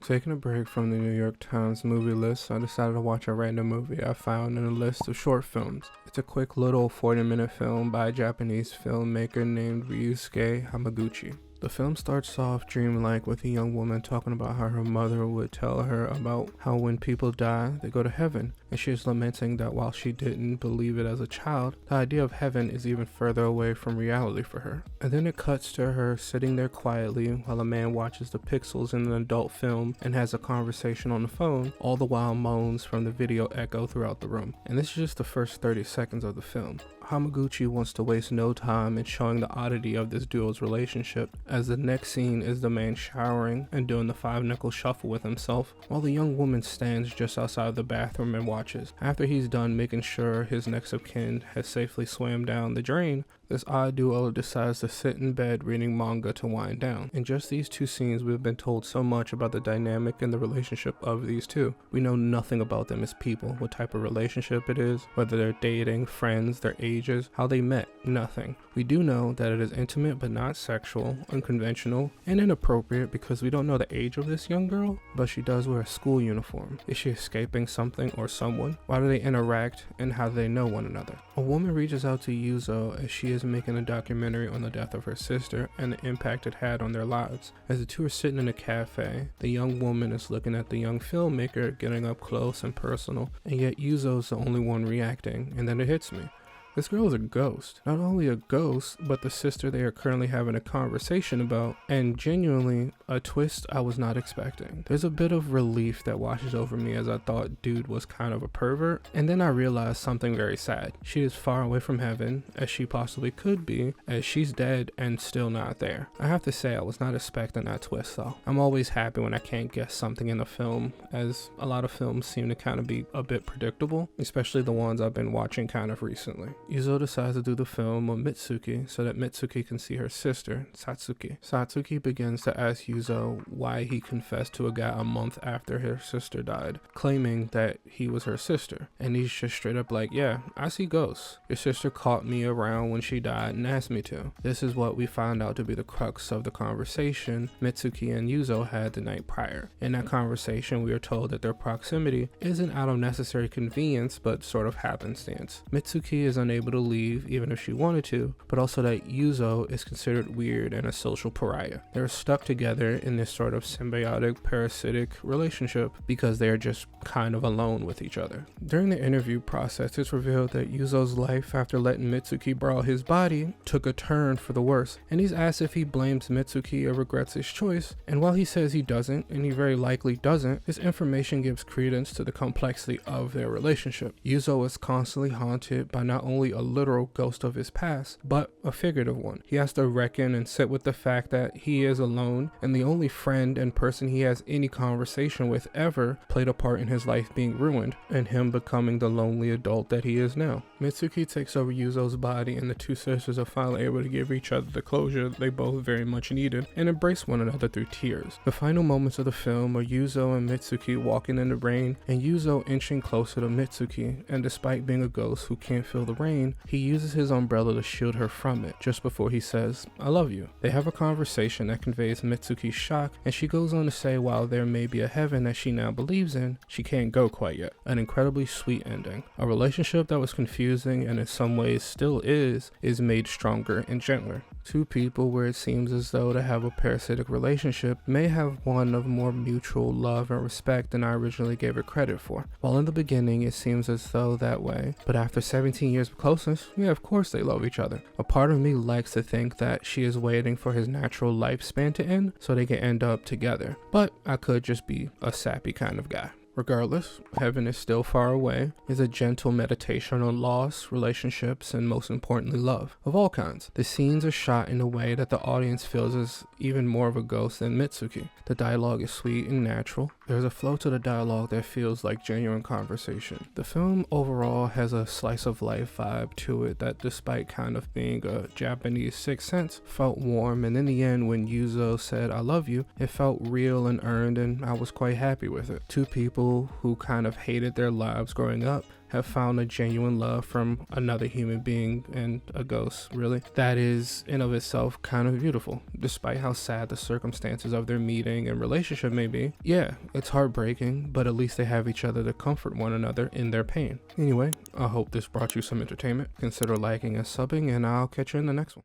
Taking a break from the New York Times movie list, I decided to watch a random movie I found in a list of short films. It's a quick little 40-minute film by a Japanese filmmaker named Ryusuke Hamaguchi. The film starts off dreamlike with a young woman talking about how her mother would tell her about how when people die, they go to heaven, and she is lamenting that while she didn't believe it as a child, the idea of heaven is even further away from reality for her. And then it cuts to her sitting there quietly while a man watches the pixels in an adult film and has a conversation on the phone, all the while moans from the video echo throughout the room. And this is just the first 30 seconds of the film. Hamaguchi wants to waste no time in showing the oddity of this duo's relationship, as the next scene is the man showering and doing the 5-nickel shuffle with himself, while the young woman stands just outside the bathroom and watches. After he's done making sure his next of kin has safely swam down the drain, this odd duo decides to sit in bed reading manga to wind down. In just these two scenes, we've been told so much about the dynamic and the relationship of these two. We know nothing about them as people, what type of relationship it is, whether they're dating, friends, their ages, how they met, nothing. We do know that it is intimate but not sexual, unconventional, and inappropriate because we don't know the age of this young girl, but she does wear a school uniform. Is she escaping something or someone? Why do they interact, and how do they know one another? A woman reaches out to Yuzo as she is making a documentary on the death of her sister and the impact it had on their lives. As the two are sitting in a cafe, the young woman is looking at the young filmmaker getting up close and personal, and yet Yuzo's the only one reacting, and then it hits me. This girl is a ghost. Not only a ghost, but the sister they are currently having a conversation about, and genuinely a twist I was not expecting. There's a bit of relief that washes over me as I thought dude was kind of a pervert, and then I realized something very sad. She is far away from heaven, as she possibly could be, as she's dead and still not there. I have to say I was not expecting that twist though. I'm always happy when I can't guess something in a film, as a lot of films seem to kind of be a bit predictable, especially the ones I've been watching kind of recently. Yuzo decides to do the film on Mitsuki so that Mitsuki can see her sister, Satsuki. Satsuki begins to ask Yuzo why he confessed to a guy a month after her sister died, claiming that he was her sister. And he's just straight up like, yeah, I see ghosts. Your sister caught me around when she died and asked me to. This is what we find out to be the crux of the conversation Mitsuki and Yuzo had the night prior. In that conversation, we are told that their proximity isn't out of necessary convenience, but sort of happenstance. Mitsuki is unable to leave even if she wanted to, but also that Yuzo is considered weird and a social pariah. They're stuck together in this sort of symbiotic, parasitic relationship because they are just kind of alone with each other. During the interview process, it's revealed that Yuzo's life after letting Mitsuki borrow his body took a turn for the worse, and he's asked if he blames Mitsuki or regrets his choice, and while he says he doesn't, and he very likely doesn't, this information gives credence to the complexity of their relationship. Yuzo is constantly haunted by not only a literal ghost of his past, but a figurative one. He has to reckon and sit with the fact that he is alone, and the only friend and person he has any conversation with ever played a part in his life being ruined, and him becoming the lonely adult that he is now. Mitsuki takes over Yuzo's body, and the two sisters are finally able to give each other the closure they both very much needed, and embrace one another through tears. The final moments of the film are Yuzo and Mitsuki walking in the rain, and Yuzo inching closer to Mitsuki, and despite being a ghost who can't feel the rain, he uses his umbrella to shield her from it just before he says, I love you. They have a conversation that conveys Mitsuki's shock, and she goes on to say while there may be a heaven that she now believes in, she can't go quite yet. An incredibly sweet ending. A relationship that was confusing and in some ways still is made stronger and gentler. Two people where it seems as though to have a parasitic relationship may have one of more mutual love and respect than I originally gave it credit for. While in the beginning it seems as though that way, but after 17 years of closeness, yeah, of course they love each other. A part of me likes to think that she is waiting for his natural lifespan to end so they can end up together, but I could just be a sappy kind of guy. Regardless, Heaven is Still Far Away is a gentle meditation on loss, relationships, and most importantly, love of all kinds. The scenes are shot in a way that the audience feels is even more of a ghost than Mitsuki. The dialogue is sweet and natural. There's a flow to the dialogue that feels like genuine conversation. The film overall has a slice of life vibe to it that, despite kind of being a Japanese Sixth Sense, felt warm, and in the end when Yuzo said I love you, it felt real and earned, and I was quite happy with it. Two people who kind of hated their lives growing up have found a genuine love from another human being and a ghost, really. That is in of itself kind of beautiful, despite how sad the circumstances of their meeting and relationship may be. Yeah, it's heartbreaking, but at least they have each other to comfort one another in their pain. Anyway, I hope this brought you some entertainment. Consider liking and subbing, and I'll catch you in the next one.